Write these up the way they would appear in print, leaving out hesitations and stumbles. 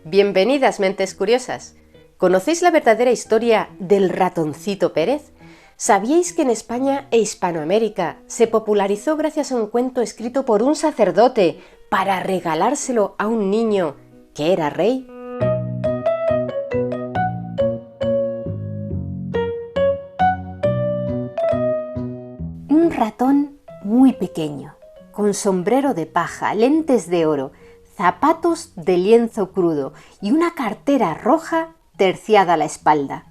Bienvenidas, mentes curiosas. ¿Conocéis la verdadera historia del ratoncito Pérez? ¿Sabíais que en España e Hispanoamérica se popularizó gracias a un cuento escrito por un sacerdote para regalárselo a un niño que era rey? Un ratón muy pequeño, con sombrero de paja, lentes de oro, zapatos de lienzo crudo y una cartera roja terciada a la espalda.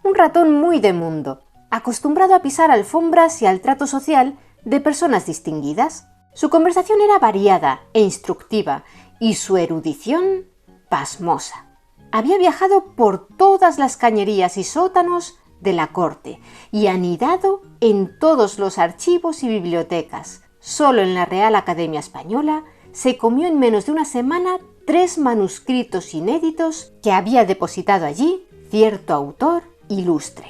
Un ratón muy de mundo, acostumbrado a pisar alfombras y al trato social de personas distinguidas. Su conversación era variada e instructiva y su erudición pasmosa. Había viajado por todas las cañerías y sótanos de la corte y anidado en todos los archivos y bibliotecas. Solo en la Real Academia Española se comió en menos de una semana 3 manuscritos inéditos que había depositado allí cierto autor ilustre.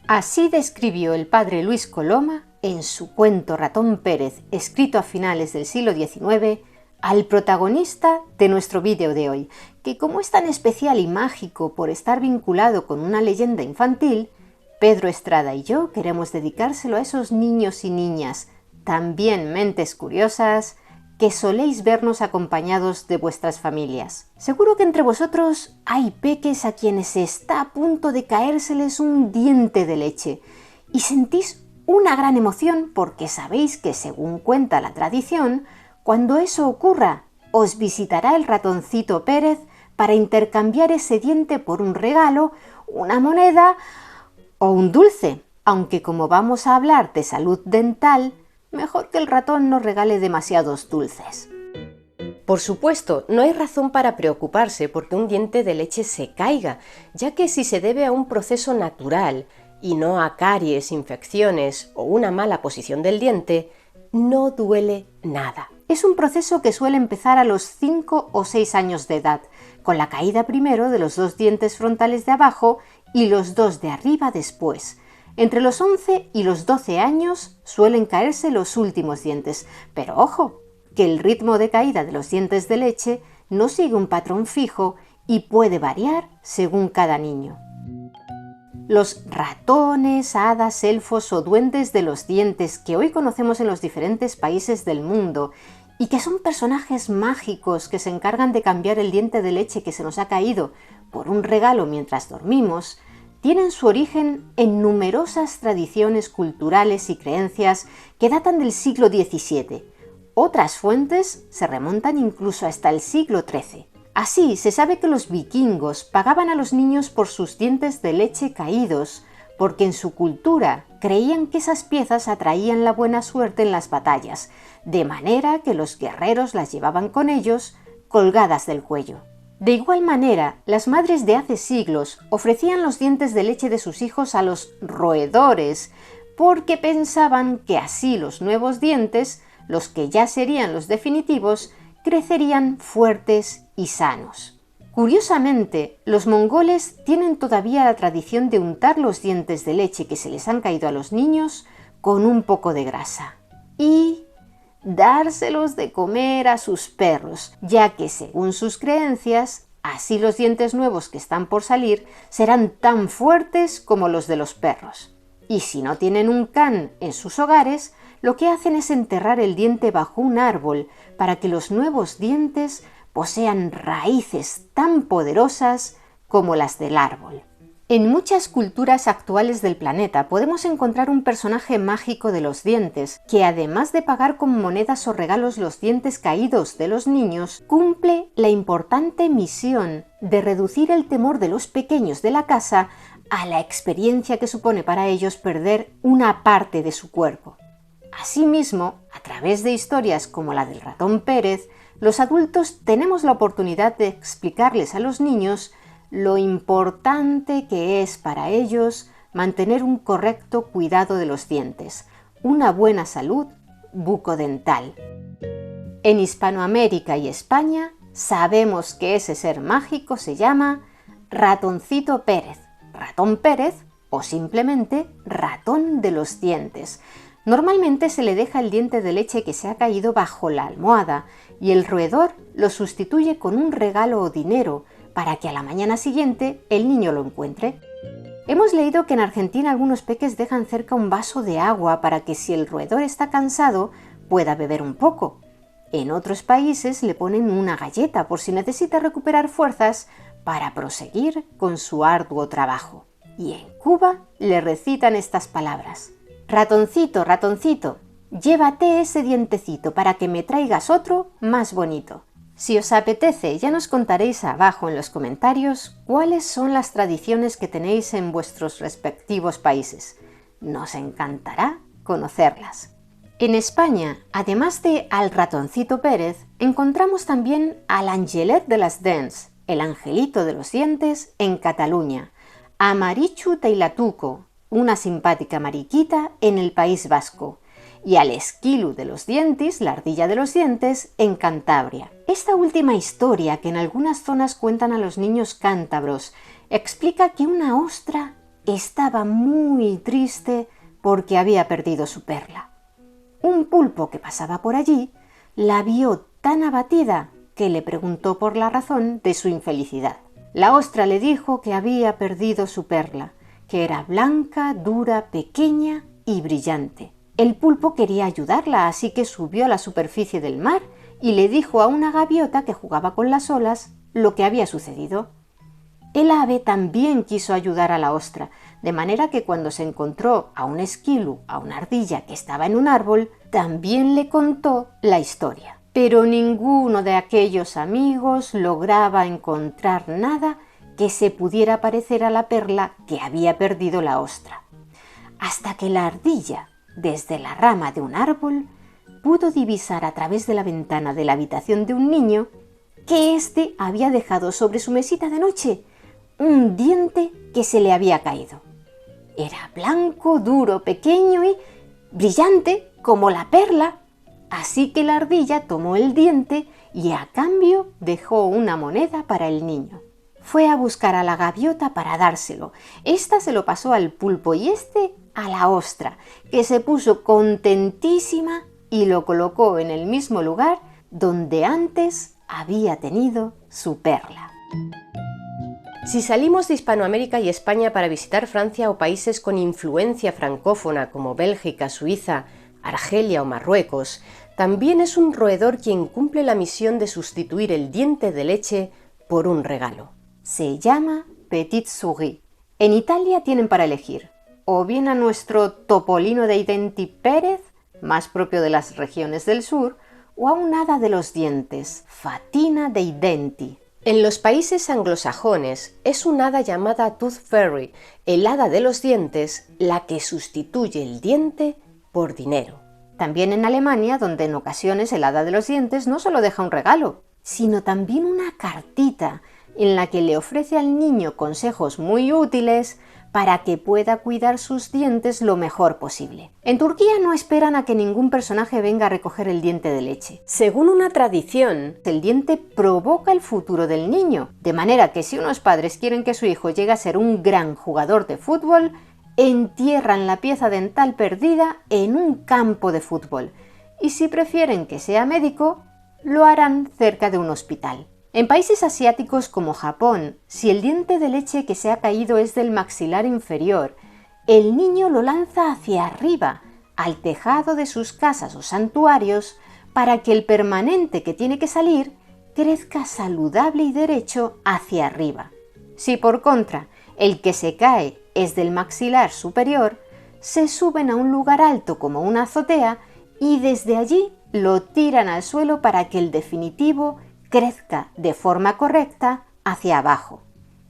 Así describió el padre Luis Coloma, en su cuento Ratón Pérez, escrito a finales del siglo XIX, al protagonista de nuestro vídeo de hoy, que como es tan especial y mágico por estar vinculado con una leyenda infantil, Pedro Estrada y yo queremos dedicárselo a esos niños y niñas, también mentes curiosas, que soléis vernos acompañados de vuestras familias. Seguro que entre vosotros hay peques a quienes está a punto de caérseles un diente de leche y sentís una gran emoción porque sabéis que, según cuenta la tradición, cuando eso ocurra, os visitará el ratoncito Pérez para intercambiar ese diente por un regalo, una moneda o un dulce, aunque como vamos a hablar de salud dental, mejor que el ratón no regale demasiados dulces. Por supuesto, no hay razón para preocuparse porque un diente de leche se caiga, ya que si se debe a un proceso natural y no a caries, infecciones o una mala posición del diente, no duele nada. Es un proceso que suele empezar a los 5 o 6 años de edad, con la caída primero de los 2 dientes frontales de abajo y los 2 de arriba después. Entre los 11 y los 12 años suelen caerse los últimos dientes, pero ojo, que el ritmo de caída de los dientes de leche no sigue un patrón fijo y puede variar según cada niño. Los ratones, hadas, elfos o duendes de los dientes que hoy conocemos en los diferentes países del mundo y que son personajes mágicos que se encargan de cambiar el diente de leche que se nos ha caído por un regalo mientras dormimos, tienen su origen en numerosas tradiciones culturales y creencias que datan del siglo XVII. Otras fuentes se remontan incluso hasta el siglo XIII. Así, se sabe que los vikingos pagaban a los niños por sus dientes de leche caídos, porque en su cultura creían que esas piezas atraían la buena suerte en las batallas, de manera que los guerreros las llevaban con ellos colgadas del cuello. De igual manera, las madres de hace siglos ofrecían los dientes de leche de sus hijos a los roedores, porque pensaban que así los nuevos dientes, los que ya serían los definitivos, crecerían fuertes y sanos. Curiosamente, los mongoles tienen todavía la tradición de untar los dientes de leche que se les han caído a los niños con un poco de grasa y dárselos de comer a sus perros, ya que según sus creencias, así los dientes nuevos que están por salir serán tan fuertes como los de los perros. Y si no tienen un can en sus hogares, lo que hacen es enterrar el diente bajo un árbol para que los nuevos dientes posean raíces tan poderosas como las del árbol. En muchas culturas actuales del planeta podemos encontrar un personaje mágico de los dientes, que además de pagar con monedas o regalos los dientes caídos de los niños, cumple la importante misión de reducir el temor de los pequeños de la casa a la experiencia que supone para ellos perder una parte de su cuerpo. Asimismo, a través de historias como la del ratón Pérez, los adultos tenemos la oportunidad de explicarles a los niños lo importante que es para ellos mantener un correcto cuidado de los dientes, una buena salud bucodental. En Hispanoamérica y España sabemos que ese ser mágico se llama Ratoncito Pérez, Ratón Pérez o simplemente Ratón de los Dientes. Normalmente se le deja el diente de leche que se ha caído bajo la almohada y el roedor lo sustituye con un regalo o dinero para que a la mañana siguiente el niño lo encuentre. Hemos leído que en Argentina algunos peques dejan cerca un vaso de agua para que si el roedor está cansado pueda beber un poco. En otros países le ponen una galleta por si necesita recuperar fuerzas para proseguir con su arduo trabajo. Y en Cuba le recitan estas palabras: ratoncito, ratoncito, llévate ese dientecito para que me traigas otro más bonito. Si os apetece, ya nos contaréis abajo en los comentarios cuáles son las tradiciones que tenéis en vuestros respectivos países. Nos encantará conocerlas. En España, además de al ratoncito Pérez, encontramos también al Angelet de las Dents, el angelito de los dientes, en Cataluña, a Marichu Teilatuco, una simpática mariquita, en el País Vasco, y al Esquilu de los Dientis, la ardilla de los dientes, en Cantabria. Esta última historia, que en algunas zonas cuentan a los niños cántabros, explica que una ostra estaba muy triste porque había perdido su perla. Un pulpo que pasaba por allí la vio tan abatida que le preguntó por la razón de su infelicidad. La ostra le dijo que había perdido su perla, que era blanca, dura, pequeña y brillante. El pulpo quería ayudarla, así que subió a la superficie del mar y le dijo a una gaviota que jugaba con las olas lo que había sucedido. El ave también quiso ayudar a la ostra, de manera que cuando se encontró a un esquilu, a una ardilla que estaba en un árbol, también le contó la historia. Pero ninguno de aquellos amigos lograba encontrar nada que se pudiera parecer a la perla que había perdido la ostra. Hasta que la ardilla, desde la rama de un árbol, pudo divisar a través de la ventana de la habitación de un niño que éste había dejado sobre su mesita de noche un diente que se le había caído. Era blanco, duro, pequeño y brillante como la perla. Así que la ardilla tomó el diente y a cambio dejó una moneda para el niño. Fue a buscar a la gaviota para dárselo. Esta se lo pasó al pulpo y este a la ostra, que se puso contentísima y lo colocó en el mismo lugar donde antes había tenido su perla. Si salimos de Hispanoamérica y España para visitar Francia o países con influencia francófona como Bélgica, Suiza, Argelia o Marruecos, también es un roedor quien cumple la misión de sustituir el diente de leche por un regalo. Se llama Petite Souris. En Italia tienen para elegir o bien a nuestro Topolino dei Denti Pérez, más propio de las regiones del sur, o a un hada de los dientes, Fatina dei Denti. En los países anglosajones es un hada llamada Tooth Fairy, el hada de los dientes, la que sustituye el diente por dinero. También en Alemania, donde en ocasiones el hada de los dientes no solo deja un regalo, sino también una cartita en la que le ofrece al niño consejos muy útiles para que pueda cuidar sus dientes lo mejor posible. En Turquía no esperan a que ningún personaje venga a recoger el diente de leche. Según una tradición, el diente provoca el futuro del niño, de manera que si unos padres quieren que su hijo llegue a ser un gran jugador de fútbol, entierran la pieza dental perdida en un campo de fútbol, y si prefieren que sea médico, lo harán cerca de un hospital. En países asiáticos como Japón, si el diente de leche que se ha caído es del maxilar inferior, el niño lo lanza hacia arriba, al tejado de sus casas o santuarios, para que el permanente que tiene que salir crezca saludable y derecho hacia arriba. Si por contra el que se cae es del maxilar superior, se suben a un lugar alto como una azotea y desde allí lo tiran al suelo para que el definitivo crezca de forma correcta hacia abajo.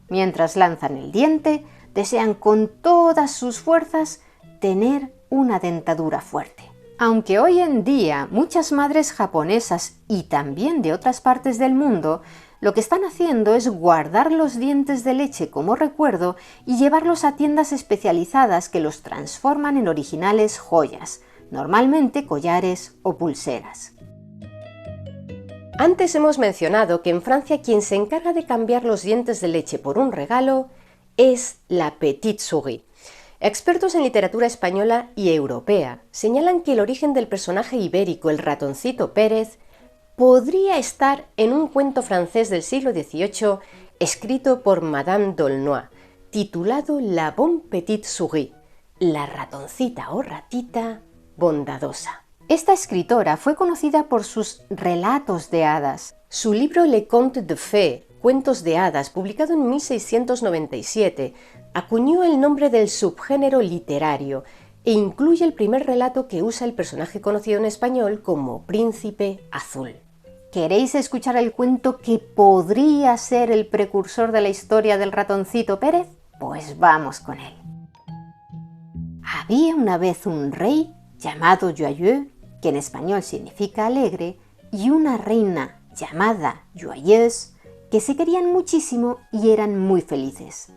Mientras lanzan el diente, desean con todas sus fuerzas tener una dentadura fuerte. Aunque hoy en día muchas madres japonesas y también de otras partes del mundo lo que están haciendo es guardar los dientes de leche como recuerdo y llevarlos a tiendas especializadas que los transforman en originales joyas, normalmente collares o pulseras. Antes hemos mencionado que en Francia quien se encarga de cambiar los dientes de leche por un regalo es la Petite Souris. Expertos en literatura española y europea señalan que el origen del personaje ibérico, el ratoncito Pérez, podría estar en un cuento francés del siglo XVIII escrito por Madame d'Aulnoy, titulado La Bonne Petite Souris, la ratoncita o ratita bondadosa. Esta escritora fue conocida por sus relatos de hadas. Su libro Le Contes de Fées, Cuentos de hadas, publicado en 1697, acuñó el nombre del subgénero literario e incluye el primer relato que usa el personaje conocido en español como Príncipe Azul. ¿Queréis escuchar el cuento que podría ser el precursor de la historia del ratoncito Pérez? Pues vamos con él. Había una vez un rey llamado Joyeux, que en español significa alegre, y una reina llamada Joyeuse, que se querían muchísimo y eran muy felices.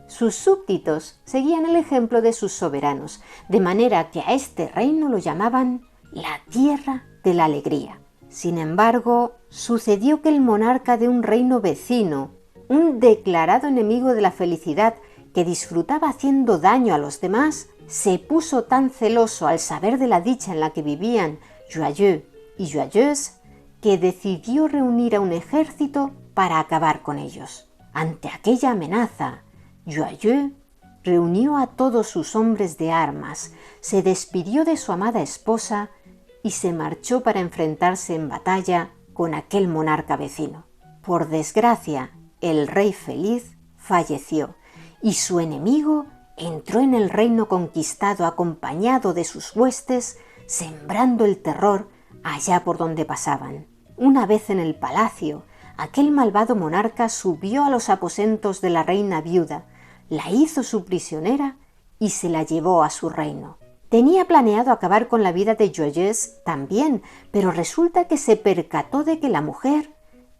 Sus súbditos seguían el ejemplo de sus soberanos, de manera que a este reino lo llamaban la tierra de la alegría. Sin embargo, sucedió que el monarca de un reino vecino, un declarado enemigo de la felicidad que disfrutaba haciendo daño a los demás, se puso tan celoso al saber de la dicha en la que vivían Joyeux y Joyeuse que decidió reunir a un ejército para acabar con ellos. Ante aquella amenaza, Joyeux reunió a todos sus hombres de armas, se despidió de su amada esposa y se marchó para enfrentarse en batalla con aquel monarca vecino. Por desgracia, el rey feliz falleció y su enemigo entró en el reino conquistado acompañado de sus huestes, sembrando el terror allá por donde pasaban. Una vez en el palacio, aquel malvado monarca subió a los aposentos de la reina viuda, la hizo su prisionera y se la llevó a su reino. Tenía planeado acabar con la vida de Joyeuse también, pero resulta que se percató de que la mujer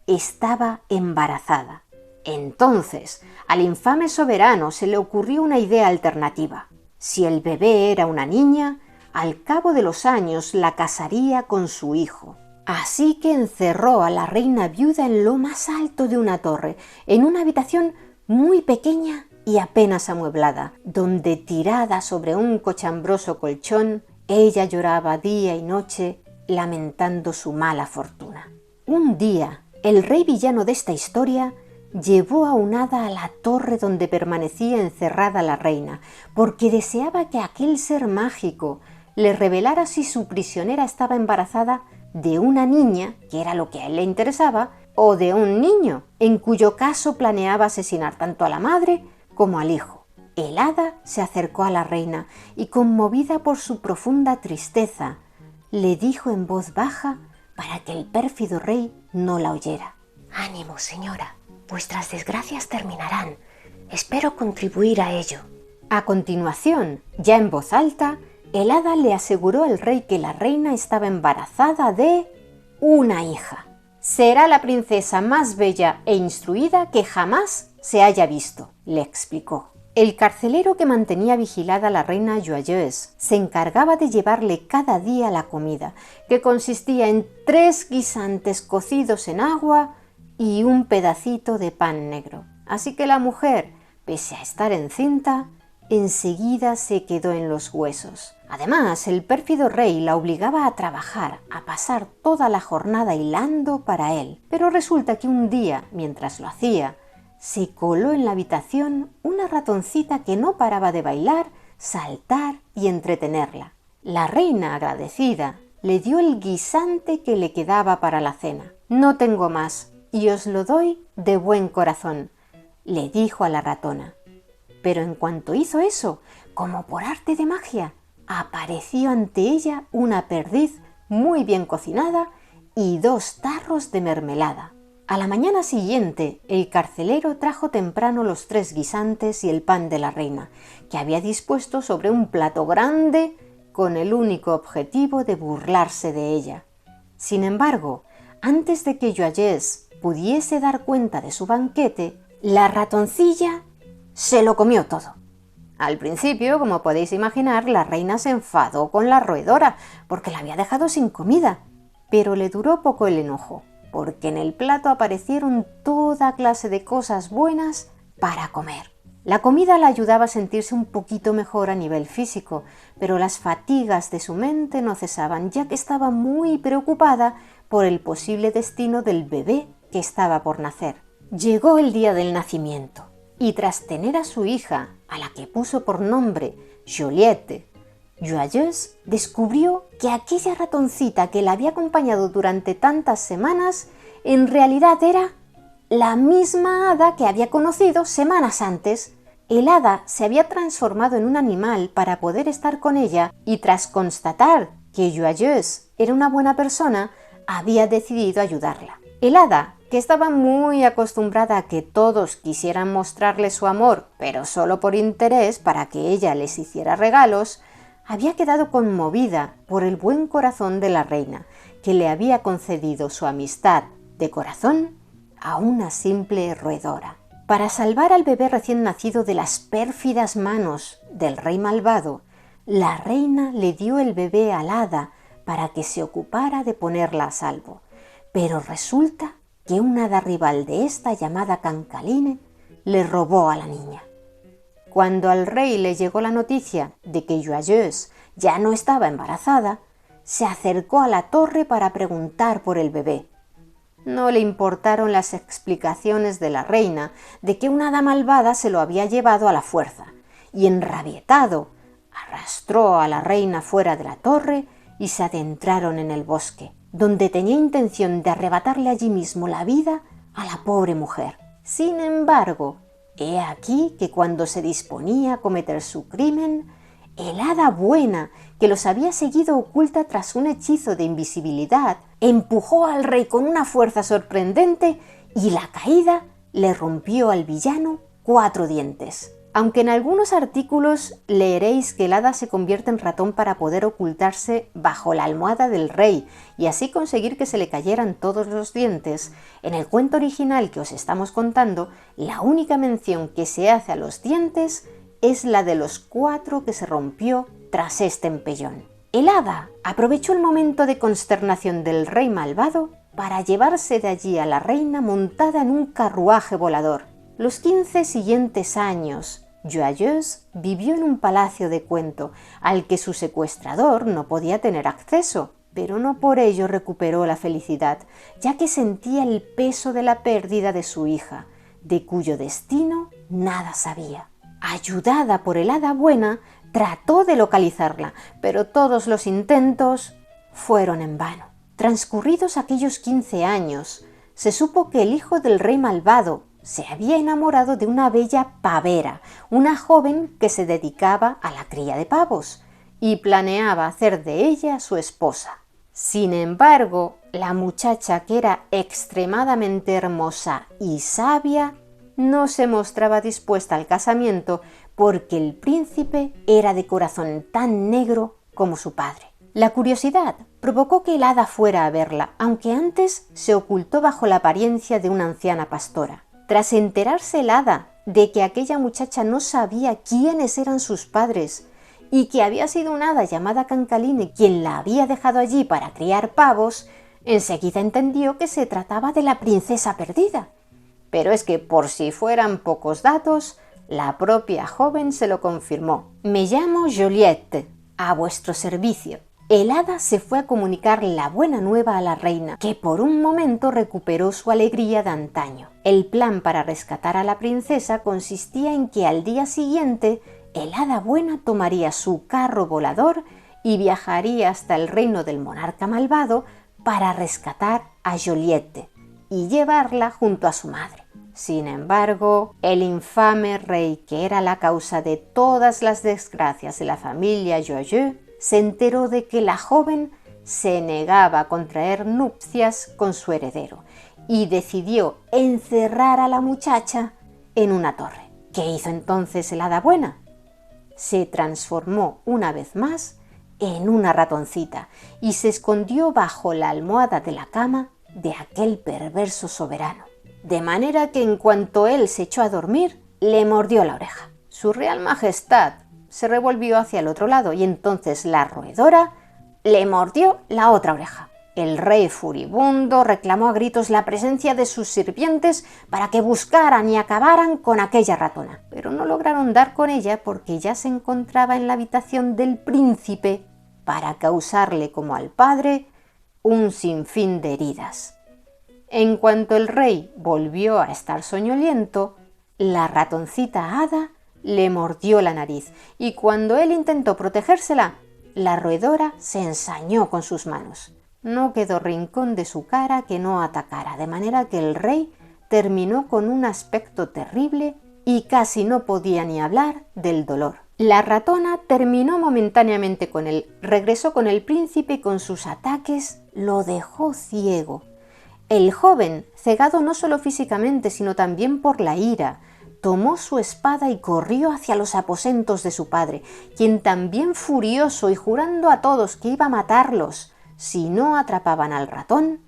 estaba embarazada. Entonces, al infame soberano se le ocurrió una idea alternativa. Si el bebé era una niña, al cabo de los años la casaría con su hijo. Así que encerró a la reina viuda en lo más alto de una torre, en una habitación muy pequeña y apenas amueblada, donde tirada sobre un cochambroso colchón, ella lloraba día y noche, lamentando su mala fortuna. Un día, el rey villano de esta historia llevó a un hada a la torre donde permanecía encerrada la reina, porque deseaba que aquel ser mágico le revelara si su prisionera estaba embarazada de una niña, que era lo que a él le interesaba, o de un niño, en cuyo caso planeaba asesinar tanto a la madre como al hijo. El hada se acercó a la reina y, conmovida por su profunda tristeza, le dijo en voz baja para que el pérfido rey no la oyera: «Ánimo, señora, vuestras desgracias terminarán. Espero contribuir a ello». A continuación, ya en voz alta, el hada le aseguró al rey que la reina estaba embarazada de una hija. «Será la princesa más bella e instruida que jamás se haya visto», le explicó. El carcelero que mantenía vigilada a la reina Joyeuse se encargaba de llevarle cada día la comida, que consistía en 3 guisantes cocidos en agua y un pedacito de pan negro. Así que la mujer, pese a estar encinta, enseguida se quedó en los huesos. Además, el pérfido rey la obligaba a trabajar, a pasar toda la jornada hilando para él. Pero resulta que un día, mientras lo hacía, se coló en la habitación una ratoncita que no paraba de bailar, saltar y entretenerla. La reina, agradecida, le dio el guisante que le quedaba para la cena. «No tengo más, y os lo doy de buen corazón», le dijo a la ratona. Pero en cuanto hizo eso, como por arte de magia, apareció ante ella una perdiz muy bien cocinada y 2 tarros de mermelada. A la mañana siguiente, el carcelero trajo temprano los 3 guisantes y el pan de la reina, que había dispuesto sobre un plato grande con el único objetivo de burlarse de ella. Sin embargo, antes de que Joyeuse pudiese dar cuenta de su banquete, la ratoncilla se lo comió todo. Al principio, como podéis imaginar, la reina se enfadó con la roedora porque la había dejado sin comida, pero le duró poco el enojo, porque en el plato aparecieron toda clase de cosas buenas para comer. La comida la ayudaba a sentirse un poquito mejor a nivel físico, pero las fatigas de su mente no cesaban, ya que estaba muy preocupada por el posible destino del bebé que estaba por nacer. Llegó el día del nacimiento, y tras tener a su hija, a la que puso por nombre Juliette, Joyeuse descubrió que aquella ratoncita que la había acompañado durante tantas semanas en realidad era la misma hada que había conocido semanas antes. El hada se había transformado en un animal para poder estar con ella y tras constatar que Joyeuse era una buena persona, había decidido ayudarla. El hada, que estaba muy acostumbrada a que todos quisieran mostrarle su amor, pero solo por interés para que ella les hiciera regalos, había quedado conmovida por el buen corazón de la reina, que le había concedido su amistad de corazón a una simple roedora. Para salvar al bebé recién nacido de las pérfidas manos del rey malvado, la reina le dio el bebé al hada para que se ocupara de ponerla a salvo. Pero resulta que una hada rival de esta, llamada Cancaline, le robó a la niña. Cuando al rey le llegó la noticia de que Joyeuse ya no estaba embarazada, se acercó a la torre para preguntar por el bebé. No le importaron las explicaciones de la reina de que una hada malvada se lo había llevado a la fuerza, y enrabietado, arrastró a la reina fuera de la torre y se adentraron en el bosque, donde tenía intención de arrebatarle allí mismo la vida a la pobre mujer. Sin embargo, he aquí que cuando se disponía a cometer su crimen, el hada buena, que los había seguido oculta tras un hechizo de invisibilidad, empujó al rey con una fuerza sorprendente y la caída le rompió al villano 4 dientes. Aunque en algunos artículos leeréis que el hada se convierte en ratón para poder ocultarse bajo la almohada del rey y así conseguir que se le cayeran todos los dientes, en el cuento original que os estamos contando, la única mención que se hace a los dientes es la de los 4 que se rompió tras este empellón. El hada aprovechó el momento de consternación del rey malvado para llevarse de allí a la reina montada en un carruaje volador. Los 15 siguientes años, Joyeuse vivió en un palacio de cuento al que su secuestrador no podía tener acceso, pero no por ello recuperó la felicidad, ya que sentía el peso de la pérdida de su hija, de cuyo destino nada sabía. Ayudada por el hada buena, trató de localizarla, pero todos los intentos fueron en vano. Transcurridos aquellos 15 años, se supo que el hijo del rey malvado se había enamorado de una bella pavera, una joven que se dedicaba a la cría de pavos, y planeaba hacer de ella su esposa. Sin embargo, la muchacha, que era extremadamente hermosa y sabia, no se mostraba dispuesta al casamiento porque el príncipe era de corazón tan negro como su padre. La curiosidad provocó que el hada fuera a verla, aunque antes se ocultó bajo la apariencia de una anciana pastora. Tras enterarse el hada de que aquella muchacha no sabía quiénes eran sus padres y que había sido una hada llamada Cancaline quien la había dejado allí para criar pavos, enseguida entendió que se trataba de la princesa perdida. Pero es que, por si fueran pocos datos, la propia joven se lo confirmó. Me llamo Juliette, a vuestro servicio. El hada se fue a comunicar la buena nueva a la reina, que por un momento recuperó su alegría de antaño. El plan para rescatar a la princesa consistía en que al día siguiente el hada buena tomaría su carro volador y viajaría hasta el reino del monarca malvado para rescatar a Juliette y llevarla junto a su madre. Sin embargo, el infame rey, que era la causa de todas las desgracias de la familia Joyeuse, se enteró de que la joven se negaba a contraer nupcias con su heredero y decidió encerrar a la muchacha en una torre. ¿Qué hizo entonces el hada buena? Se transformó una vez más en una ratoncita y se escondió bajo la almohada de la cama de aquel perverso soberano. De manera que en cuanto él se echó a dormir, le mordió la oreja. Su real majestad se revolvió hacia el otro lado y entonces la roedora le mordió la otra oreja. El rey furibundo reclamó a gritos la presencia de sus sirvientes para que buscaran y acabaran con aquella ratona, pero no lograron dar con ella porque ya se encontraba en la habitación del príncipe para causarle, como al padre, un sinfín de heridas. En cuanto el rey volvió a estar soñoliento, la ratoncita hada le mordió la nariz y cuando él intentó protegérsela, la roedora se ensañó con sus manos. No quedó rincón de su cara que no atacara, de manera que el rey terminó con un aspecto terrible y casi no podía ni hablar del dolor. La ratona terminó momentáneamente con él, regresó con el príncipe y con sus ataques lo dejó ciego. El joven, cegado no solo físicamente, sino también por la ira, tomó su espada y corrió hacia los aposentos de su padre, quien también furioso y jurando a todos que iba a matarlos si no atrapaban al ratón,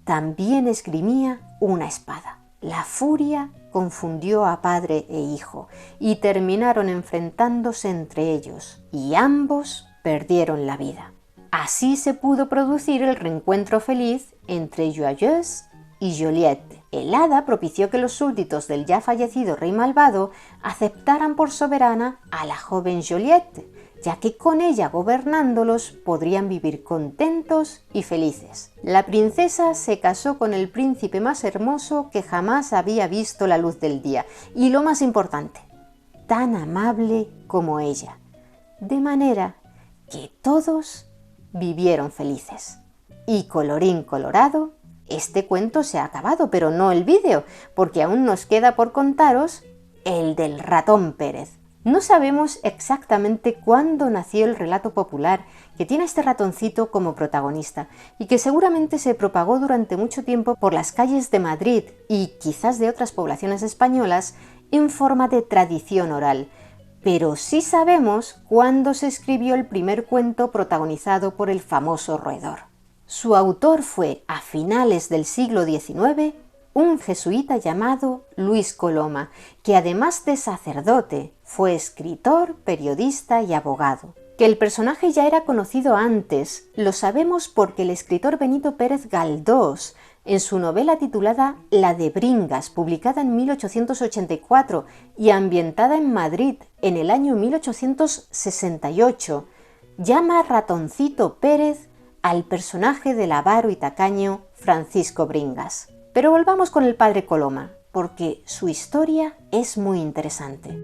también esgrimía una espada. La furia confundió a padre e hijo y terminaron enfrentándose entre ellos, y ambos perdieron la vida. Así se pudo producir el reencuentro feliz entre Joyeuse y Joliette. El hada propició que los súbditos del ya fallecido rey malvado aceptaran por soberana a la joven Joliette, ya que con ella gobernándolos podrían vivir contentos y felices. La princesa se casó con el príncipe más hermoso que jamás había visto la luz del día, y lo más importante, tan amable como ella, de manera que todos vivieron felices. Y colorín colorado, este cuento se ha acabado, pero no el vídeo, porque aún nos queda por contaros el del ratón Pérez. No sabemos exactamente cuándo nació el relato popular que tiene a este ratoncito como protagonista y que seguramente se propagó durante mucho tiempo por las calles de Madrid y quizás de otras poblaciones españolas en forma de tradición oral. Pero sí sabemos cuándo se escribió el primer cuento protagonizado por el famoso roedor. Su autor fue, a finales del siglo XIX, un jesuita llamado Luis Coloma, que además de sacerdote, fue escritor, periodista y abogado. Que el personaje ya era conocido antes, lo sabemos porque el escritor Benito Pérez Galdós, en su novela titulada La de Bringas, publicada en 1884 y ambientada en Madrid en el año 1868, llama Ratoncito Pérez al personaje del avaro y tacaño Francisco Bringas. Pero volvamos con el padre Coloma, porque su historia es muy interesante.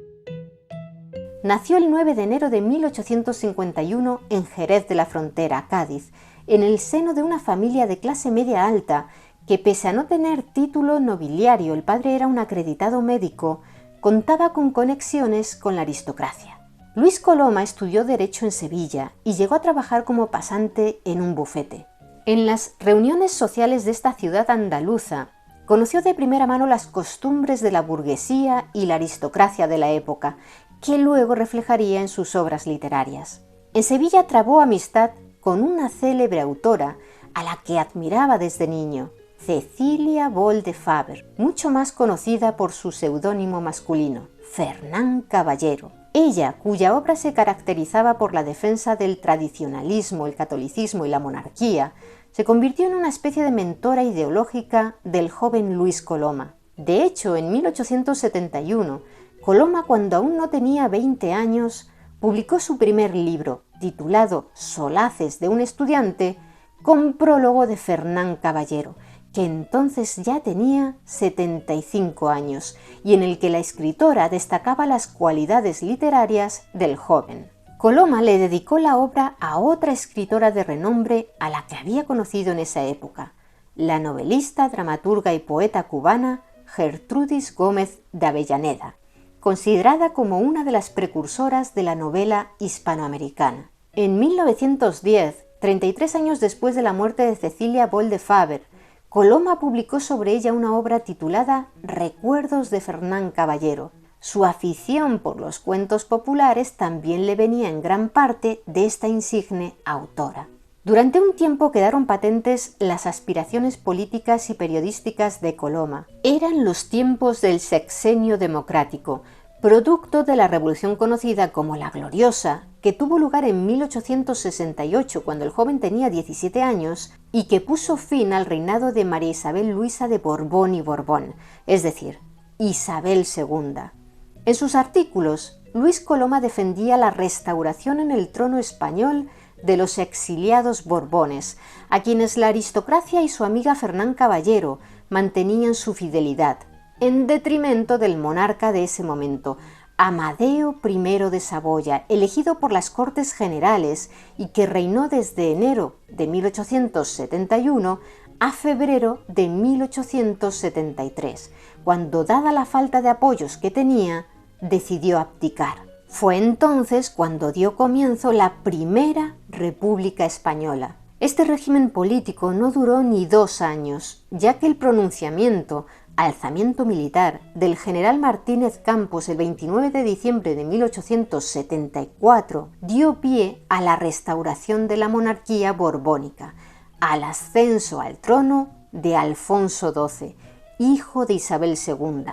Nació el 9 de enero de 1851 en Jerez de la Frontera, Cádiz, en el seno de una familia de clase media alta que, pese a no tener título nobiliario, el padre era un acreditado médico, contaba con conexiones con la aristocracia. Luis Coloma estudió Derecho en Sevilla y llegó a trabajar como pasante en un bufete. En las reuniones sociales de esta ciudad andaluza, conoció de primera mano las costumbres de la burguesía y la aristocracia de la época, que luego reflejaría en sus obras literarias. En Sevilla trabó amistad con una célebre autora a la que admiraba desde niño, Cecilia Bol de Faber, mucho más conocida por su seudónimo masculino, Fernán Caballero. Ella, cuya obra se caracterizaba por la defensa del tradicionalismo, el catolicismo y la monarquía, se convirtió en una especie de mentora ideológica del joven Luis Coloma. De hecho, en 1871, Coloma, cuando aún no tenía 20 años, publicó su primer libro, titulado Solaces de un estudiante, con prólogo de Fernán Caballero, que entonces ya tenía 75 años y en el que la escritora destacaba las cualidades literarias del joven. Coloma le dedicó la obra a otra escritora de renombre a la que había conocido en esa época, la novelista, dramaturga y poeta cubana Gertrudis Gómez de Avellaneda, considerada como una de las precursoras de la novela hispanoamericana. En 1910, 33 años después de la muerte de Cecilia Bol de Faber, Coloma publicó sobre ella una obra titulada Recuerdos de Fernán Caballero. Su afición por los cuentos populares también le venía en gran parte de esta insigne autora. Durante un tiempo quedaron patentes las aspiraciones políticas y periodísticas de Coloma. Eran los tiempos del sexenio democrático, producto de la revolución conocida como la Gloriosa, que tuvo lugar en 1868 cuando el joven tenía 17 años y que puso fin al reinado de María Isabel Luisa de Borbón y Borbón, es decir, Isabel II. En sus artículos, Luis Coloma defendía la restauración en el trono español de los exiliados borbones, a quienes la aristocracia y su amiga Fernán Caballero mantenían su fidelidad, en detrimento del monarca de ese momento, Amadeo I de Saboya, elegido por las Cortes Generales y que reinó desde enero de 1871 a febrero de 1873, cuando, dada la falta de apoyos que tenía, decidió abdicar. Fue entonces cuando dio comienzo la Primera República Española. Este régimen político no duró ni 2 años, ya que el pronunciamiento, alzamiento militar, del general Martínez Campos el 29 de diciembre de 1874 dio pie a la restauración de la monarquía borbónica, al ascenso al trono de Alfonso XII, hijo de Isabel II.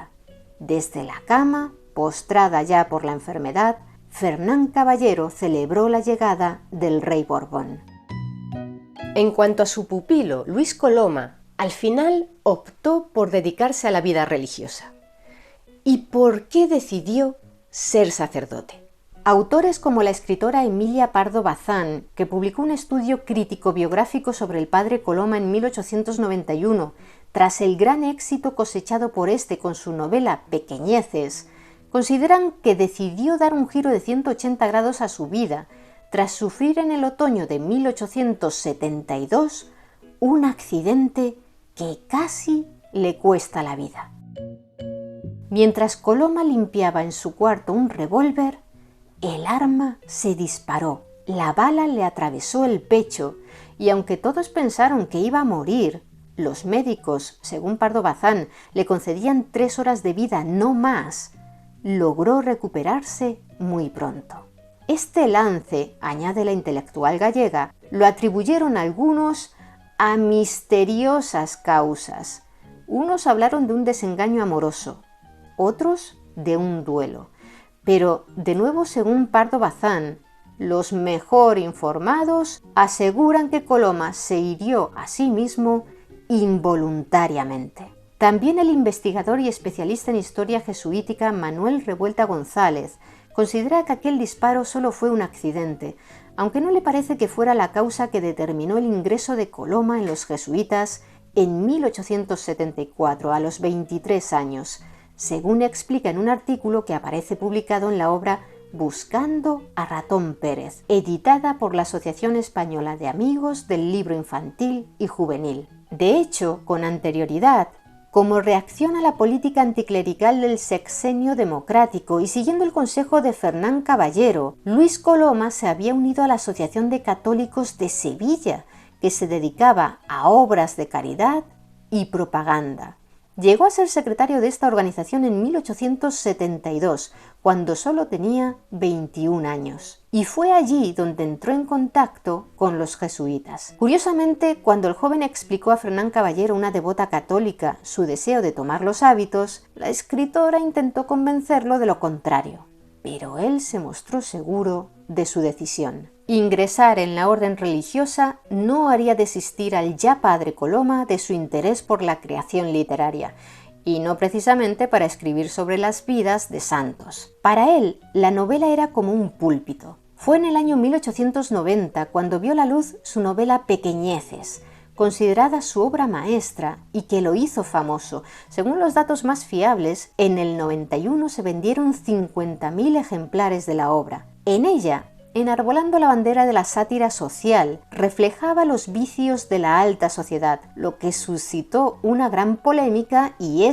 Desde la cama, postrada ya por la enfermedad, Fernán Caballero celebró la llegada del rey Borbón. En cuanto a su pupilo, Luis Coloma, al final optó por dedicarse a la vida religiosa. ¿Y por qué decidió ser sacerdote? Autores como la escritora Emilia Pardo Bazán, que publicó un estudio crítico-biográfico sobre el padre Coloma en 1891, tras el gran éxito cosechado por este con su novela Pequeñeces, consideran que decidió dar un giro de 180 grados a su vida, tras sufrir en el otoño de 1872 un accidente que casi le cuesta la vida. Mientras Coloma limpiaba en su cuarto un revólver, el arma se disparó, la bala le atravesó el pecho y aunque todos pensaron que iba a morir, los médicos, según Pardo Bazán, le concedían 3 horas de vida, no más, logró recuperarse muy pronto. Este lance, añade la intelectual gallega, lo atribuyeron algunos a misteriosas causas. Unos hablaron de un desengaño amoroso, otros de un duelo. Pero, de nuevo, según Pardo Bazán, los mejor informados aseguran que Coloma se hirió a sí mismo involuntariamente. También el investigador y especialista en historia jesuítica Manuel Revuelta González considera que aquel disparo solo fue un accidente, aunque no le parece que fuera la causa que determinó el ingreso de Coloma en los jesuitas en 1874, a los 23 años, según explica en un artículo que aparece publicado en la obra Buscando a Ratón Pérez, editada por la Asociación Española de Amigos del Libro Infantil y Juvenil. De hecho, con anterioridad, como reacción a la política anticlerical del sexenio democrático y siguiendo el consejo de Fernán Caballero, Luis Coloma se había unido a la Asociación de Católicos de Sevilla, que se dedicaba a obras de caridad y propaganda. Llegó a ser secretario de esta organización en 1872, cuando solo tenía 21 años, y fue allí donde entró en contacto con los jesuitas. Curiosamente, cuando el joven explicó a Fernán Caballero, una devota católica, su deseo de tomar los hábitos, la escritora intentó convencerlo de lo contrario, pero él se mostró seguro de su decisión. Ingresar en la orden religiosa no haría desistir al ya padre Coloma de su interés por la creación literaria, y no precisamente para escribir sobre las vidas de santos. Para él, la novela era como un púlpito. Fue en el año 1890 cuando vio la luz su novela Pequeñeces, considerada su obra maestra y que lo hizo famoso. Según los datos más fiables, en el 91 se vendieron 50.000 ejemplares de la obra. En ella, enarbolando la bandera de la sátira social, reflejaba los vicios de la alta sociedad, lo que suscitó una gran polémica y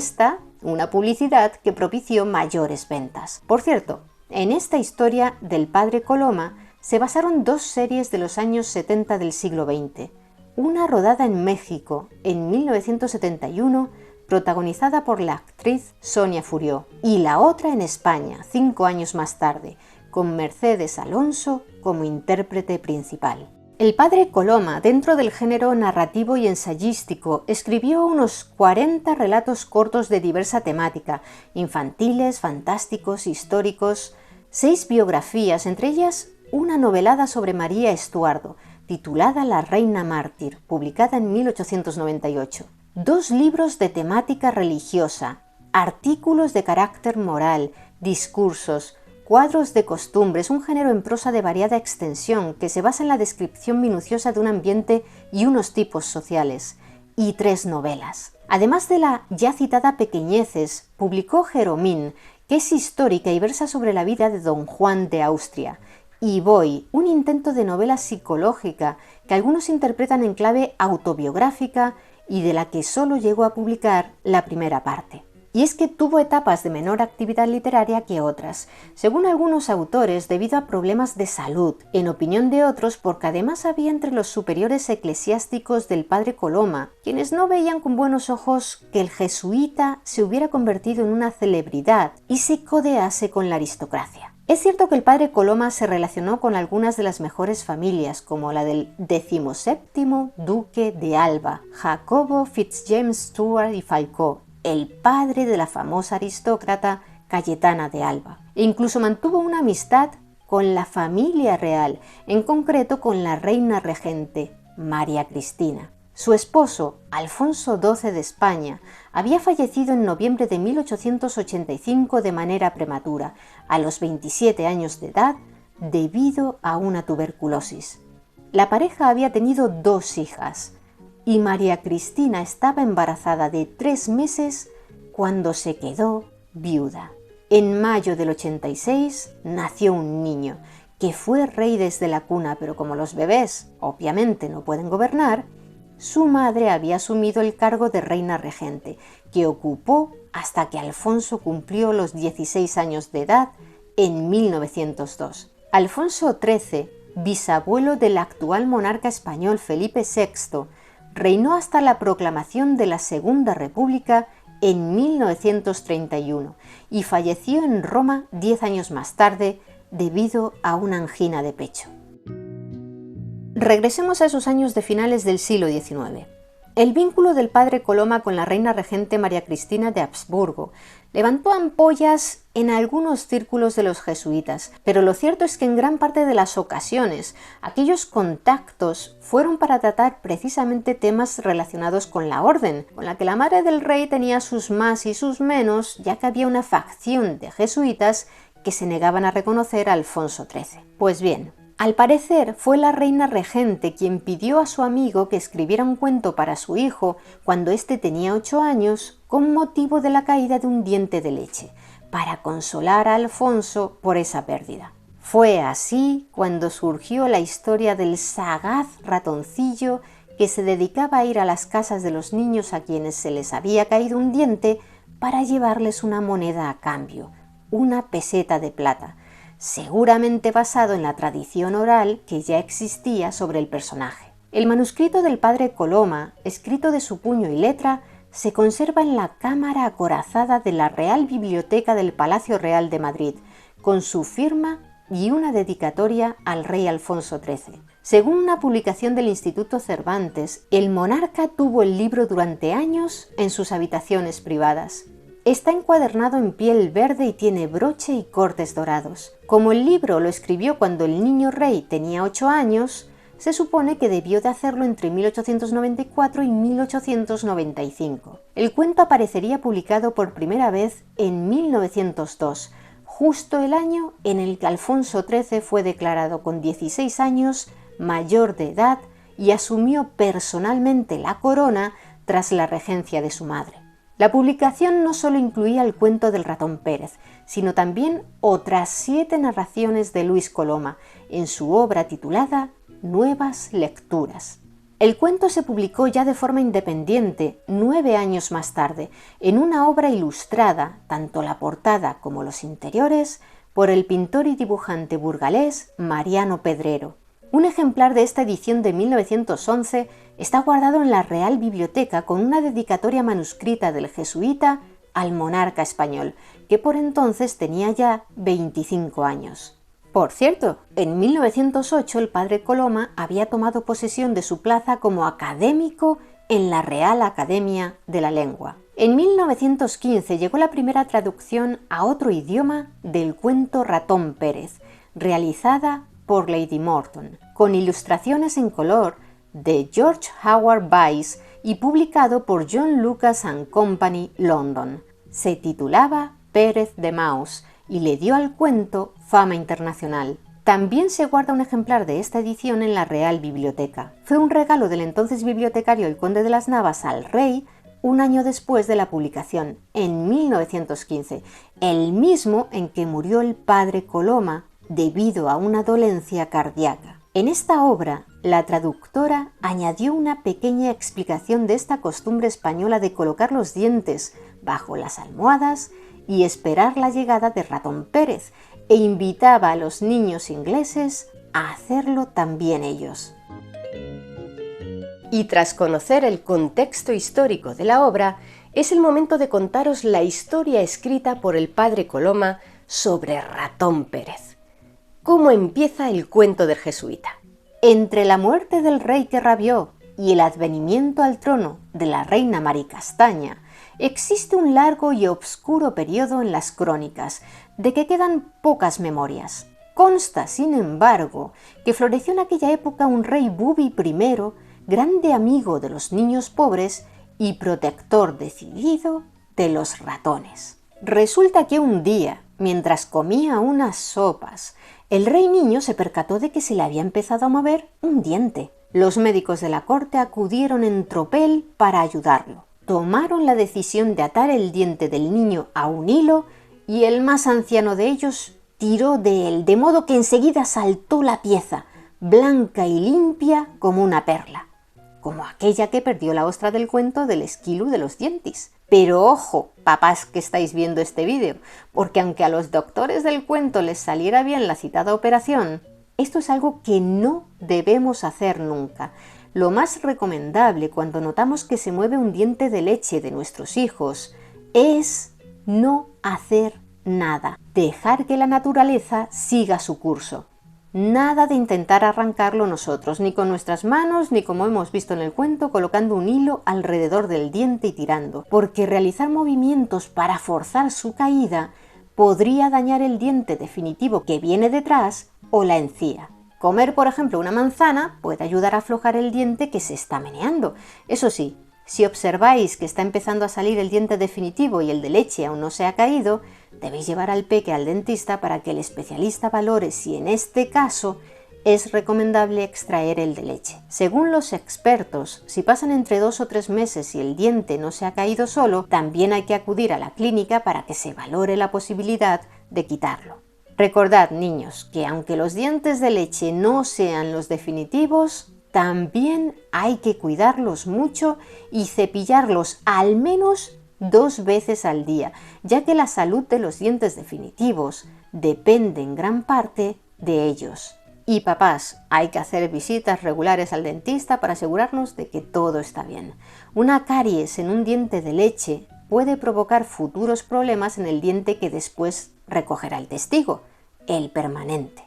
una publicidad que propició mayores ventas. Por cierto, en esta historia del padre Coloma se basaron 2 series de los años 70 del siglo XX, una rodada en México en 1971, protagonizada por la actriz Sonia Furió, y la otra en España, 5 años más tarde, con Mercedes Alonso como intérprete principal. El padre Coloma, dentro del género narrativo y ensayístico, escribió unos 40 relatos cortos de diversa temática, infantiles, fantásticos, históricos, 6 biografías, entre ellas una novelada sobre María Estuardo, titulada La Reina Mártir, publicada en 1898, 2 libros de temática religiosa, artículos de carácter moral, discursos, cuadros de costumbres, un género en prosa de variada extensión que se basa en la descripción minuciosa de un ambiente y unos tipos sociales, y 3 novelas. Además de la ya citada Pequeñeces, publicó Jeromín, que es histórica y versa sobre la vida de don Juan de Austria, y Voy, un intento de novela psicológica que algunos interpretan en clave autobiográfica y de la que solo llegó a publicar la primera parte. Y es que tuvo etapas de menor actividad literaria que otras, según algunos autores debido a problemas de salud, en opinión de otros porque además había entre los superiores eclesiásticos del padre Coloma, quienes no veían con buenos ojos que el jesuita se hubiera convertido en una celebridad y se codease con la aristocracia. Es cierto que el padre Coloma se relacionó con algunas de las mejores familias, como la del 17º duque de Alba, Jacobo Fitzjames Stuart y Falcó, el padre de la famosa aristócrata Cayetana de Alba, e incluso mantuvo una amistad con la familia real, en concreto con la reina regente, María Cristina. Su esposo, Alfonso XII de España, había fallecido en noviembre de 1885 de manera prematura, a los 27 años de edad, debido a una tuberculosis. La pareja había tenido 2 hijas, y María Cristina estaba embarazada de 3 meses cuando se quedó viuda. En mayo del 86 nació un niño, que fue rey desde la cuna, pero como los bebés obviamente no pueden gobernar, su madre había asumido el cargo de reina regente, que ocupó hasta que Alfonso cumplió los 16 años de edad en 1902. Alfonso XIII, bisabuelo del actual monarca español Felipe VI, reinó hasta la proclamación de la Segunda República en 1931 y falleció en Roma 10 años más tarde debido a una angina de pecho. Regresemos a esos años de finales del siglo XIX. El vínculo del padre Coloma con la reina regente María Cristina de Habsburgo levantó ampollas en algunos círculos de los jesuitas, pero lo cierto es que en gran parte de las ocasiones aquellos contactos fueron para tratar precisamente temas relacionados con la orden, con la que la madre del rey tenía sus más y sus menos, ya que había una facción de jesuitas que se negaban a reconocer a Alfonso XIII. Pues bien, al parecer fue la reina regente quien pidió a su amigo que escribiera un cuento para su hijo cuando éste tenía 8 años con motivo de la caída de un diente de leche, para consolar a Alfonso por esa pérdida. Fue así cuando surgió la historia del sagaz ratoncillo que se dedicaba a ir a las casas de los niños a quienes se les había caído un diente para llevarles una moneda a cambio, una peseta de plata, seguramente basado en la tradición oral que ya existía sobre el personaje. El manuscrito del padre Coloma, escrito de su puño y letra, se conserva en la cámara acorazada de la Real Biblioteca del Palacio Real de Madrid, con su firma y una dedicatoria al rey Alfonso XIII. Según una publicación del Instituto Cervantes, el monarca tuvo el libro durante años en sus habitaciones privadas. Está encuadernado en piel verde y tiene broche y cortes dorados. Como el libro lo escribió cuando el niño rey tenía 8 años, se supone que debió de hacerlo entre 1894 y 1895. El cuento aparecería publicado por primera vez en 1902, justo el año en el que Alfonso XIII fue declarado con 16 años mayor de edad y asumió personalmente la corona tras la regencia de su madre. La publicación no solo incluía el cuento del ratón Pérez, sino también otras 7 narraciones de Luis Coloma, en su obra titulada Nuevas Lecturas. El cuento se publicó ya de forma independiente 9 años más tarde, en una obra ilustrada, tanto la portada como los interiores, por el pintor y dibujante burgalés Mariano Pedrero. Un ejemplar de esta edición de 1911 está guardado en la Real Biblioteca con una dedicatoria manuscrita del jesuita al monarca español, que por entonces tenía ya 25 años. Por cierto, en 1908 el padre Coloma había tomado posesión de su plaza como académico en la Real Academia de la Lengua. En 1915 llegó la primera traducción a otro idioma del cuento Ratón Pérez, realizada por Lady Morton, con ilustraciones en color de George Howard Vyse y publicado por John Lucas & Company, London. Se titulaba Pérez de Maus y le dio al cuento fama internacional. También se guarda un ejemplar de esta edición en la Real Biblioteca. Fue un regalo del entonces bibliotecario el conde de las Navas al rey un año después de la publicación, en 1915, el mismo en que murió el padre Coloma debido a una dolencia cardíaca. En esta obra, la traductora añadió una pequeña explicación de esta costumbre española de colocar los dientes bajo las almohadas y esperar la llegada de Ratón Pérez, e invitaba a los niños ingleses a hacerlo también ellos. Y tras conocer el contexto histórico de la obra, es el momento de contaros la historia escrita por el padre Coloma sobre Ratón Pérez. ¿Cómo empieza el cuento del jesuita? Entre la muerte del rey que rabió y el advenimiento al trono de la reina Maricastaña, existe un largo y obscuro periodo en las crónicas, de que quedan pocas memorias. Consta, sin embargo, que floreció en aquella época un rey Bubi I, grande amigo de los niños pobres y protector decidido de los ratones. Resulta que un día, mientras comía unas sopas, el rey niño se percató de que se le había empezado a mover un diente. Los médicos de la corte acudieron en tropel para ayudarlo. Tomaron la decisión de atar el diente del niño a un hilo y el más anciano de ellos tiró de él, de modo que enseguida saltó la pieza, blanca y limpia como una perla, como aquella que perdió la ostra del cuento del esquilo de los dientes. Pero ojo, papás que estáis viendo este vídeo, porque aunque a los doctores del cuento les saliera bien la citada operación, esto es algo que no debemos hacer nunca. Lo más recomendable cuando notamos que se mueve un diente de leche de nuestros hijos es no hacer nada, dejar que la naturaleza siga su curso. Nada de intentar arrancarlo nosotros, ni con nuestras manos, ni como hemos visto en el cuento, colocando un hilo alrededor del diente y tirando, porque realizar movimientos para forzar su caída podría dañar el diente definitivo que viene detrás o la encía. Comer, por ejemplo, una manzana puede ayudar a aflojar el diente que se está meneando. Eso sí, si observáis que está empezando a salir el diente definitivo y el de leche aún no se ha caído, debéis llevar al peque al dentista para que el especialista valore si en este caso es recomendable extraer el de leche. Según los expertos, si pasan entre 2 o 3 meses y el diente no se ha caído solo, también hay que acudir a la clínica para que se valore la posibilidad de quitarlo. Recordad, niños, que aunque los dientes de leche no sean los definitivos, también hay que cuidarlos mucho y cepillarlos al menos 2 veces al día, ya que la salud de los dientes definitivos depende en gran parte de ellos. Y papás, hay que hacer visitas regulares al dentista para asegurarnos de que todo está bien. Una caries en un diente de leche puede provocar futuros problemas en el diente que después recogerá el testigo, el permanente.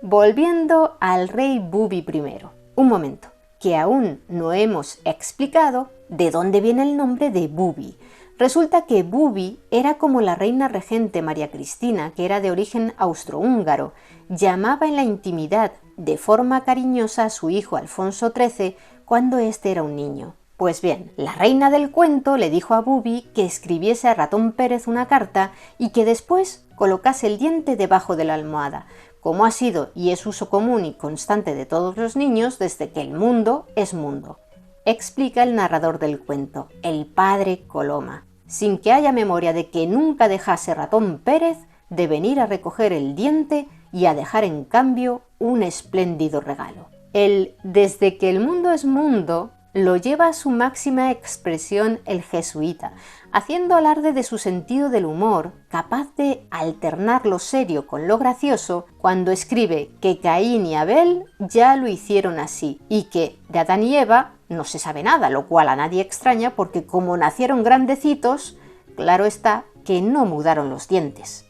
Volviendo al rey Bubi I, un momento, que aún no hemos explicado de dónde viene el nombre de Bubi. Resulta que Bubi era como la reina regente María Cristina, que era de origen austrohúngaro, llamaba en la intimidad de forma cariñosa a su hijo Alfonso XIII cuando éste era un niño. Pues bien, la reina del cuento le dijo a Bubi que escribiese a Ratón Pérez una carta y que después colocase el diente debajo de la almohada, como ha sido y es uso común y constante de todos los niños desde que el mundo es mundo. Explica el narrador del cuento, el padre Coloma, sin que haya memoria de que nunca dejase Ratón Pérez de venir a recoger el diente y a dejar en cambio un espléndido regalo. El desde que el mundo es mundo lo lleva a su máxima expresión el jesuita, haciendo alarde de su sentido del humor, capaz de alternar lo serio con lo gracioso, cuando escribe que Caín y Abel ya lo hicieron así, y que de Adán y Eva no se sabe nada, lo cual a nadie extraña porque como nacieron grandecitos, claro está que no mudaron los dientes.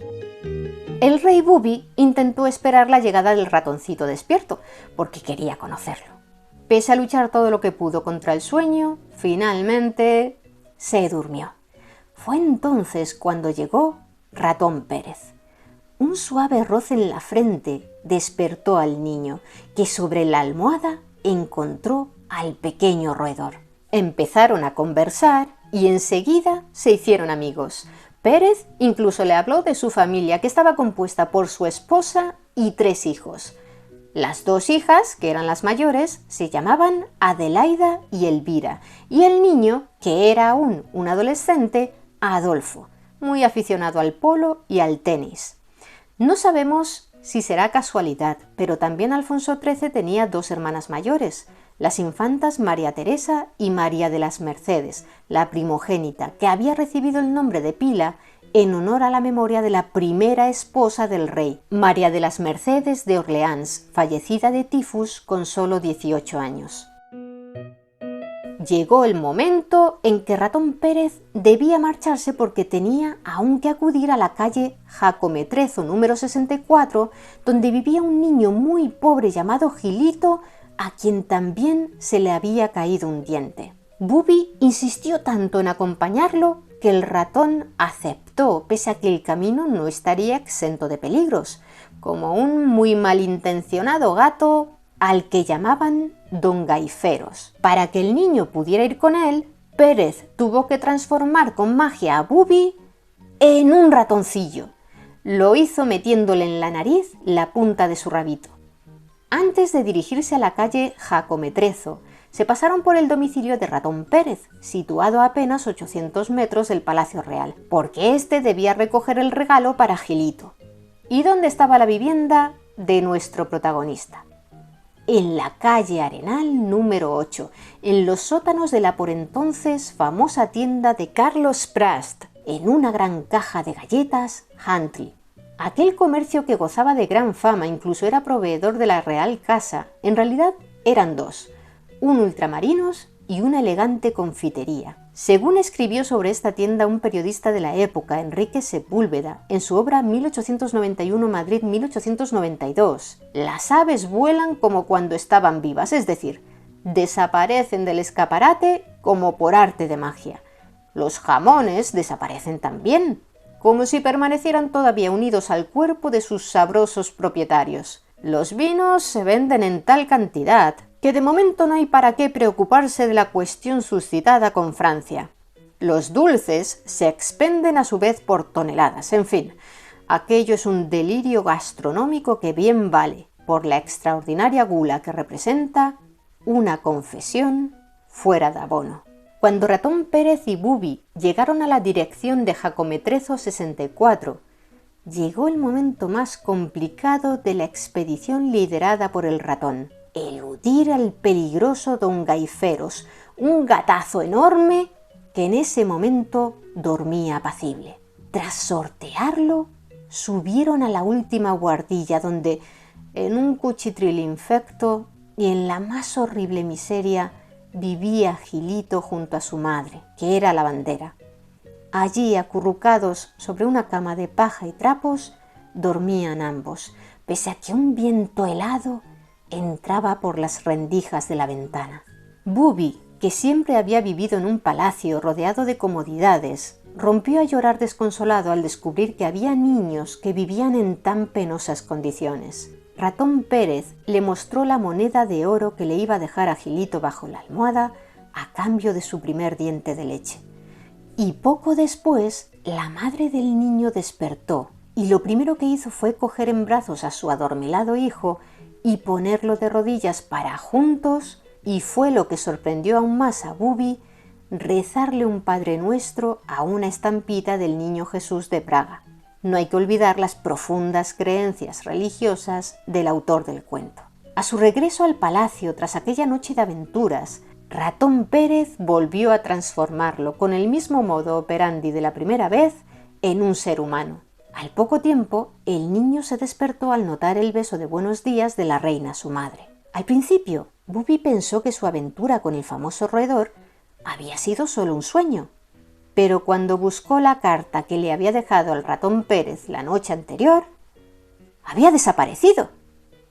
El rey Bubi intentó esperar la llegada del ratoncito despierto, porque quería conocerlo. Pese a luchar todo lo que pudo contra el sueño, finalmente se durmió. Fue entonces cuando llegó Ratón Pérez. Un suave roce en la frente despertó al niño, que sobre la almohada encontró al pequeño roedor. Empezaron a conversar y enseguida se hicieron amigos. Pérez incluso le habló de su familia, que estaba compuesta por su esposa y 3 hijos. Las 2 hijas, que eran las mayores, se llamaban Adelaida y Elvira, y el niño, que era aún un adolescente, Adolfo, muy aficionado al polo y al tenis. No sabemos si será casualidad, pero también Alfonso XIII tenía 2 hermanas mayores, las infantas María Teresa y María de las Mercedes, la primogénita, que había recibido el nombre de Pila en honor a la memoria de la primera esposa del rey, María de las Mercedes de Orleans, fallecida de tifus con solo 18 años. Llegó el momento en que Ratón Pérez debía marcharse porque tenía aún que acudir a la calle Jacometrezo número 64, donde vivía un niño muy pobre llamado Gilito, a quien también se le había caído un diente. Bubi insistió tanto en acompañarlo que el ratón aceptó, pese a que el camino no estaría exento de peligros, como un muy malintencionado gato al que llamaban Don Gaiferos. Para que el niño pudiera ir con él, Pérez tuvo que transformar con magia a Bubi en un ratoncillo. Lo hizo metiéndole en la nariz la punta de su rabito. Antes de dirigirse a la calle Jacometrezo, se pasaron por el domicilio de Ratón Pérez, situado a apenas 800 metros del Palacio Real, porque éste debía recoger el regalo para Gilito. ¿Y dónde estaba la vivienda de nuestro protagonista? En la calle Arenal número 8, en los sótanos de la por entonces famosa tienda de Carlos Prast, en una gran caja de galletas Huntley. Aquel comercio que gozaba de gran fama, incluso era proveedor de la Real Casa, en realidad eran 2, un ultramarinos y una elegante confitería. Según escribió sobre esta tienda un periodista de la época, Enrique Sepúlveda, en su obra 1891 Madrid 1892, las aves vuelan como cuando estaban vivas, es decir, desaparecen del escaparate como por arte de magia. Los jamones desaparecen también, como si permanecieran todavía unidos al cuerpo de sus sabrosos propietarios. Los vinos se venden en tal cantidad que de momento no hay para qué preocuparse de la cuestión suscitada con Francia. Los dulces se expenden a su vez por toneladas. En fin, aquello es un delirio gastronómico que bien vale por la extraordinaria gula que representa una confesión fuera de abono. Cuando Ratón Pérez y Bubi llegaron a la dirección de Jacometrezo 64, llegó el momento más complicado de la expedición liderada por el ratón: eludir al peligroso Don Gaiferos, un gatazo enorme que en ese momento dormía apacible. Tras sortearlo, subieron a la última buhardilla donde, en un cuchitril infecto y en la más horrible miseria, vivía Gilito junto a su madre, que era lavandera. Allí, acurrucados sobre una cama de paja y trapos, dormían ambos, pese a que un viento helado entraba por las rendijas de la ventana. Bubi, que siempre había vivido en un palacio rodeado de comodidades, rompió a llorar desconsolado al descubrir que había niños que vivían en tan penosas condiciones. Ratón Pérez le mostró la moneda de oro que le iba a dejar a Gilito bajo la almohada a cambio de su primer diente de leche. Y poco después, la madre del niño despertó y lo primero que hizo fue coger en brazos a su adormilado hijo y ponerlo de rodillas para juntos, y fue lo que sorprendió aún más a Bubi, rezarle un Padre Nuestro a una estampita del Niño Jesús de Praga. No hay que olvidar las profundas creencias religiosas del autor del cuento. A su regreso al palacio tras aquella noche de aventuras, Ratón Pérez volvió a transformarlo con el mismo modo operandi de la primera vez en un ser humano. Al poco tiempo, el niño se despertó al notar el beso de buenos días de la reina su madre. Al principio, Bubi pensó que su aventura con el famoso roedor había sido solo un sueño, pero cuando buscó la carta que le había dejado al Ratón Pérez la noche anterior, había desaparecido,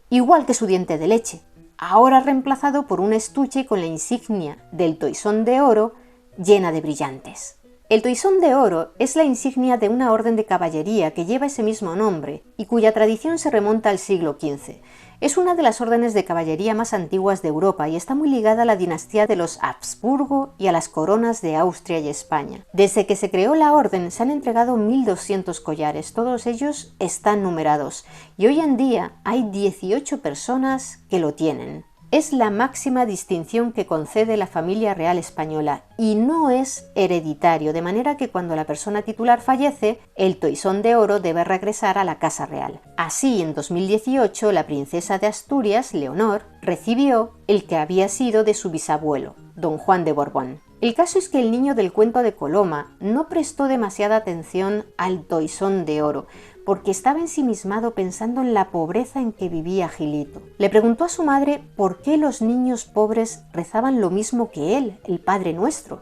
igual que su diente de leche, ahora reemplazado por un estuche con la insignia del toisón de oro llena de brillantes. El toisón de oro es la insignia de una orden de caballería que lleva ese mismo nombre y cuya tradición se remonta al siglo XV. Es una de las órdenes de caballería más antiguas de Europa y está muy ligada a la dinastía de los Habsburgo y a las coronas de Austria y España. Desde que se creó la orden se han entregado 1.200 collares, todos ellos están numerados y hoy en día hay 18 personas que lo tienen. Es la máxima distinción que concede la familia real española y no es hereditario, de manera que cuando la persona titular fallece, el toisón de oro debe regresar a la casa real. Así, en 2018, la princesa de Asturias, Leonor, recibió el que había sido de su bisabuelo, don Juan de Borbón. El caso es que el niño del cuento de Coloma no prestó demasiada atención al toisón de oro, porque estaba ensimismado pensando en la pobreza en que vivía Gilito. Le preguntó a su madre por qué los niños pobres rezaban lo mismo que él, el Padre Nuestro,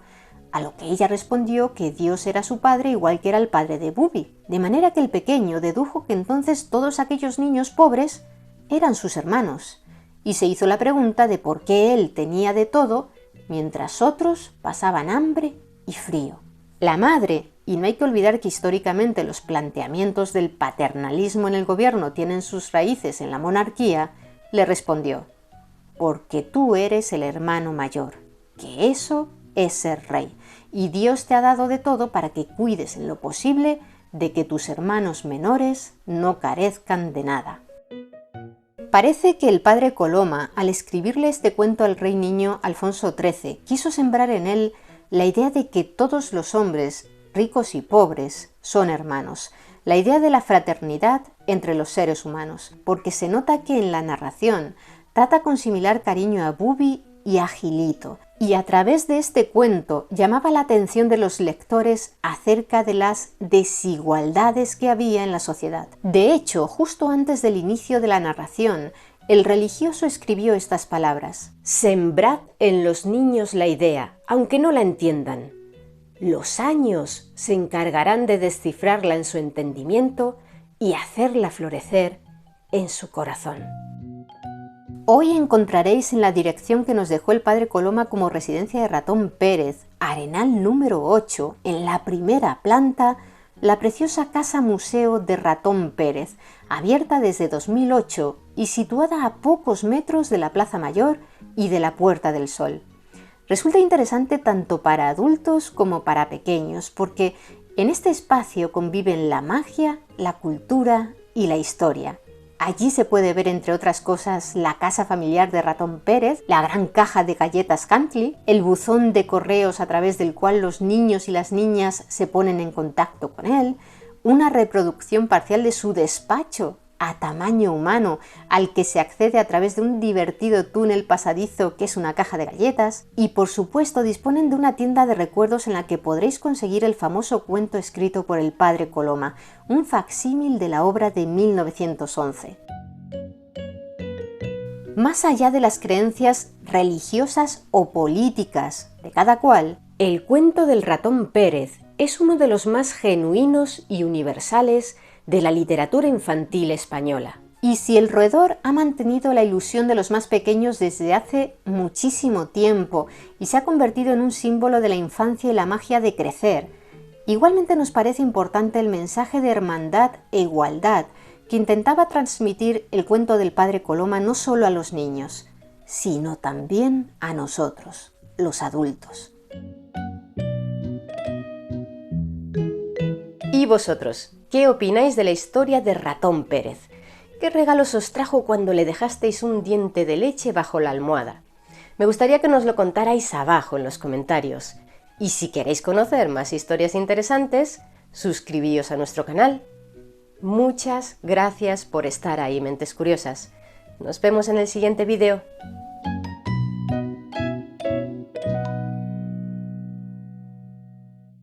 a lo que ella respondió que Dios era su padre igual que era el padre de Bubi, de manera que el pequeño dedujo que entonces todos aquellos niños pobres eran sus hermanos, y se hizo la pregunta de por qué él tenía de todo mientras otros pasaban hambre y frío. La madre, y no hay que olvidar que históricamente los planteamientos del paternalismo en el gobierno tienen sus raíces en la monarquía, le respondió: porque tú eres el hermano mayor, que eso es ser rey, y Dios te ha dado de todo para que cuides en lo posible de que tus hermanos menores no carezcan de nada. Parece que el padre Coloma, al escribirle este cuento al rey niño Alfonso XIII, quiso sembrar en él la idea de que todos los hombres, ricos y pobres, son hermanos, la idea de la fraternidad entre los seres humanos, porque se nota que en la narración trata con similar cariño a Bubi y a Gilito, y a través de este cuento llamaba la atención de los lectores acerca de las desigualdades que había en la sociedad. De hecho, justo antes del inicio de la narración, el religioso escribió estas palabras: «Sembrad en los niños la idea, aunque no la entiendan. Los años se encargarán de descifrarla en su entendimiento y hacerla florecer en su corazón». Hoy encontraréis en la dirección que nos dejó el padre Coloma como residencia de Ratón Pérez, Arenal número 8, en la primera planta, la preciosa Casa Museo de Ratón Pérez, abierta desde 2008 y situada a pocos metros de la Plaza Mayor y de la Puerta del Sol. Resulta interesante tanto para adultos como para pequeños, porque en este espacio conviven la magia, la cultura y la historia. Allí se puede ver, entre otras cosas, la casa familiar de Ratón Pérez, la gran caja de galletas Huntley, el buzón de correos a través del cual los niños y las niñas se ponen en contacto con él, una reproducción parcial de su despacho a tamaño humano, al que se accede a través de un divertido túnel pasadizo que es una caja de galletas, y por supuesto disponen de una tienda de recuerdos en la que podréis conseguir el famoso cuento escrito por el padre Coloma, un facsímil de la obra de 1911. Más allá de las creencias religiosas o políticas de cada cual, el cuento del Ratón Pérez es uno de los más genuinos y universales de la literatura infantil española. Y si el roedor ha mantenido la ilusión de los más pequeños desde hace muchísimo tiempo y se ha convertido en un símbolo de la infancia y la magia de crecer, igualmente nos parece importante el mensaje de hermandad e igualdad que intentaba transmitir el cuento del padre Coloma no solo a los niños, sino también a nosotros, los adultos. ¿Y vosotros? ¿Qué opináis de la historia de Ratón Pérez? ¿Qué regalos os trajo cuando le dejasteis un diente de leche bajo la almohada? Me gustaría que nos lo contarais abajo en los comentarios. Y si queréis conocer más historias interesantes, suscribíos a nuestro canal. Muchas gracias por estar ahí, mentes curiosas. Nos vemos en el siguiente vídeo.